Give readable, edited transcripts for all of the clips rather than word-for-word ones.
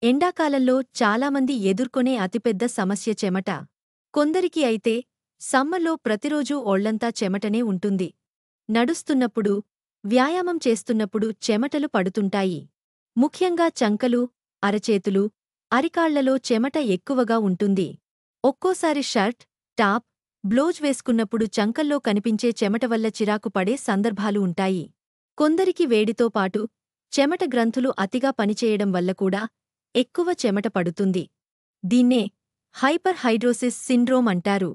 ఎండాకాలంలో చాలామంది ఎదుర్కొనే అతిపెద్ద సమస్య చెమట. కొందరికి అయితే సమ్మర్లో ప్రతిరోజూ ఒళ్లంతా చెమటనే ఉంటుంది. నడుస్తున్నప్పుడు, వ్యాయామం చేస్తున్నప్పుడు చెమటలు పడుతుంటాయి. ముఖ్యంగా చంకలు, అరచేతులు, అరికాళ్లలో చెమట ఎక్కువగా ఉంటుంది. ఒక్కోసారి షర్ట్, టాప్, బ్లౌజ్ వేసుకున్నప్పుడు చంకల్లో కనిపించే చెమట వల్ల చిరాకు పడే సందర్భాలు ఉంటాయి. కొందరికి వేడితో పాటు చెమట గ్రంథులు అతిగా పనిచేయడం వల్ల కూడా ఎక్కువ చెమట పడుతుంది. దీన్నే హైపర్ హైడ్రోసిస్ సిండ్రోమ్ అంటారు.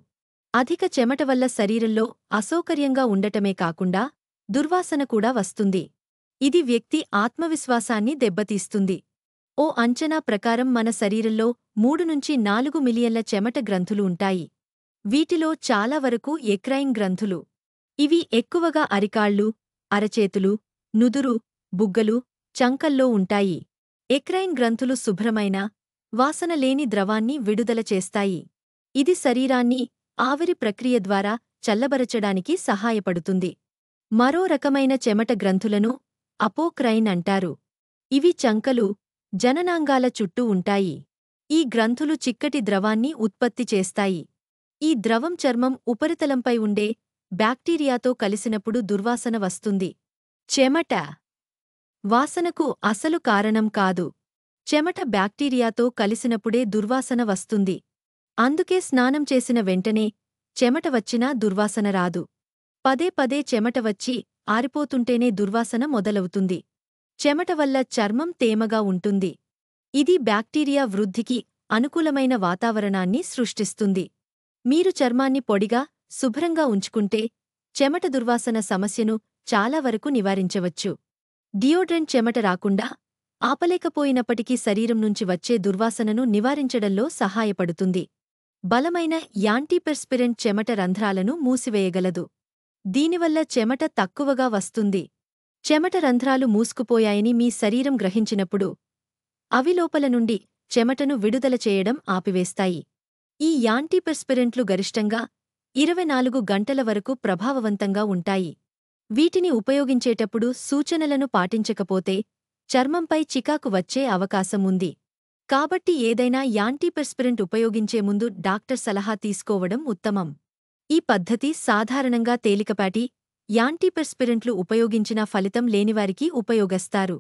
అధిక చెమట వల్ల శరీరంలో అసౌకర్యంగా ఉండటమే కాకుండా దుర్వాసన కూడా వస్తుంది. ఇది వ్యక్తి ఆత్మవిశ్వాసాన్ని దెబ్బతీస్తుంది. ఓ అంచనా ప్రకారం మన శరీరంలో 3-4 మిలియన్ల చెమట గ్రంథులు ఉంటాయి. వీటిలో చాలా వరకు ఎక్రైన్ గ్రంథులు. ఇవి ఎక్కువగా అరికాళ్లు, అరచేతులు, నుదురు, బుగ్గలు, చంకల్లో ఉంటాయి. ఎక్రైన్ గ్రంథులు శుభ్రమైన, వాసన లేని ద్రవాన్ని విడుదల చేస్తాయి. ఇది శరీరాన్ని ఆవిరి ప్రక్రియ ద్వారా చల్లబరచడానికి సహాయపడుతుంది. మరో రకమైన చెమట గ్రంథులను అపోక్రైన్ అంటారు. ఇవి చంకలు, జననాంగాల చుట్టూ ఉంటాయి. ఈ గ్రంథులు చిక్కటి ద్రవాన్ని ఉత్పత్తి చేస్తాయి. ఈ ద్రవం చర్మం ఉపరితలంపై ఉండే బ్యాక్టీరియాతో కలిసినప్పుడు దుర్వాసన వస్తుంది. చెమట వాసనకు అసలు కారణం కాదు. చెమట బ్యాక్టీరియాతో కలిసినప్పుడే దుర్వాసన వస్తుంది. అందుకే స్నానం చేసిన వెంటనే చెమట వచ్చినా దుర్వాసన రాదు. పదే పదే చెమట వచ్చి ఆరిపోతుంటేనే దుర్వాసన మొదలవుతుంది. చెమట వల్ల చర్మం తేమగా ఉంటుంది. ఇది బ్యాక్టీరియా వృద్ధికి అనుకూలమైన వాతావరణాన్ని సృష్టిస్తుంది. మీరు చర్మాన్ని పొడిగా, శుభ్రంగా ఉంచుకుంటే చెమట దుర్వాసన సమస్యను చాలా వరకు నివారించవచ్చు. డియోడ్రెంట్ చెమట రాకుండా ఆపలేకపోయినప్పటికీ శరీరం నుంచి వచ్చే దుర్వాసనను నివారించడంలో సహాయపడుతుంది. బలమైన యాంటీపెర్స్పిరెంట్ చెమట రంధ్రాలను మూసివేయగలదు. దీనివల్ల చెమట తక్కువగా వస్తుంది. చెమట రంధ్రాలు మూసుకుపోయాయని మీ శరీరం గ్రహించినప్పుడు అవి లోపల నుండి చెమటను విడుదల చేయడం ఆపివేస్తాయి. ఈ యాంటీపెర్స్పిరెంట్లు గరిష్టంగా 24 గంటల వరకు ప్రభావవంతంగా ఉంటాయి. వీటిని ఉపయోగించేటప్పుడు సూచనలను పాటించకపోతే చర్మంపై చికాకు వచ్చే అవకాశం ఉంది. కాబట్టి ఏదైనా యాంటీపెర్స్పిరెంట్ ఉపయోగించే ముందు డాక్టర్ సలహా తీసుకోవడం ఉత్తమం. ఈ పద్ధతి సాధారణంగా తేలికపాటి యాంటీపెర్స్పిరెంట్లు ఉపయోగించినా ఫలితం లేనివారికి ఉపయోగిస్తారు.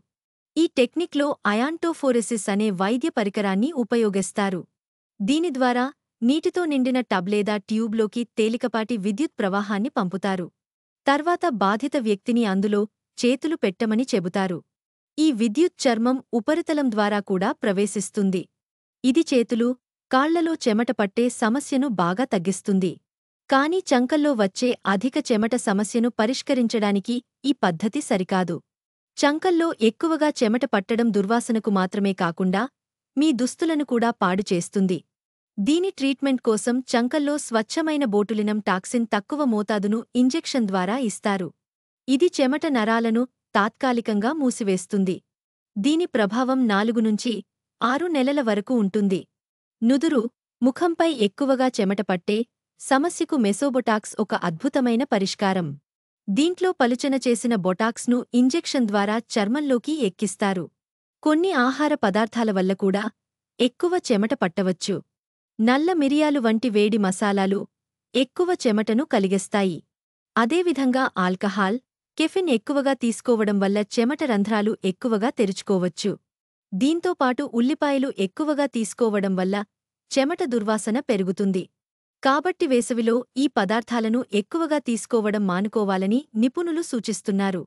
ఈ టెక్నిక్లో అయాంటోఫోరెసిస్ అనే వైద్య పరికరాన్ని ఉపయోగిస్తారు. దీని ద్వారా నీటితో నిండిన టబ్ లేదా ట్యూబ్లోకి తేలికపాటి విద్యుత్ ప్రవాహాన్ని పంపుతారు. తర్వాత బాధిత వ్యక్తిని అందులో చేతులు పెట్టమని చెబుతారు. ఈ విద్యుత్ చర్మం ఉపరితలం ద్వారా కూడా ప్రవేశిస్తుంది. ఇది చేతులు, కాళ్లలో చెమట పట్టే సమస్యను బాగా తగ్గిస్తుంది. కానీ చంకల్లో వచ్చే అధిక చెమట సమస్యను పరిష్కరించడానికి ఈ పద్ధతి సరికాదు. చంకల్లో ఎక్కువగా చెమట పట్టడం దుర్వాసనకు మాత్రమే కాకుండా మీ దుస్తులను కూడా పాడు చేస్తుంది. దీని ట్రీట్మెంట్ కోసం చంకల్లో స్వచ్ఛమైన బోటులినం టాక్సిన్ తక్కువ మోతాదును ఇంజెక్షన్ ద్వారా ఇస్తారు. ఇది చెమట నరాలను తాత్కాలికంగా మూసివేస్తుంది. దీని ప్రభావం 4-6 నెలల వరకు ఉంటుంది. నుదురు, ముఖంపై ఎక్కువగా చెమట పట్టే సమస్యకు మెసోబొటాక్స్ ఒక అద్భుతమైన పరిష్కారం. దీంట్లో పలుచన చేసిన బొటాక్స్ను ఇంజెక్షన్ ద్వారా చర్మంలోకి ఎక్కిస్తారు. కొన్ని ఆహార పదార్థాల వల్ల కూడా ఎక్కువ చెమట పట్టవచ్చు. నల్ల మిరియాలు వంటి వేడి మసాలాలు ఎక్కువ చెమటను కలిగిస్తాయి. అదేవిధంగా ఆల్కహాల్, కెఫిన్ ఎక్కువగా తీసుకోవడం వల్ల చెమట రంధ్రాలు ఎక్కువగా తెరుచుకోవచ్చు. దీంతోపాటు ఉల్లిపాయలు ఎక్కువగా తీసుకోవడం వల్ల చెమట దుర్వాసన పెరుగుతుంది. కాబట్టి వేసవిలో ఈ పదార్థాలను ఎక్కువగా తీసుకోవడం మానుకోవాలని నిపుణులు సూచిస్తున్నారు.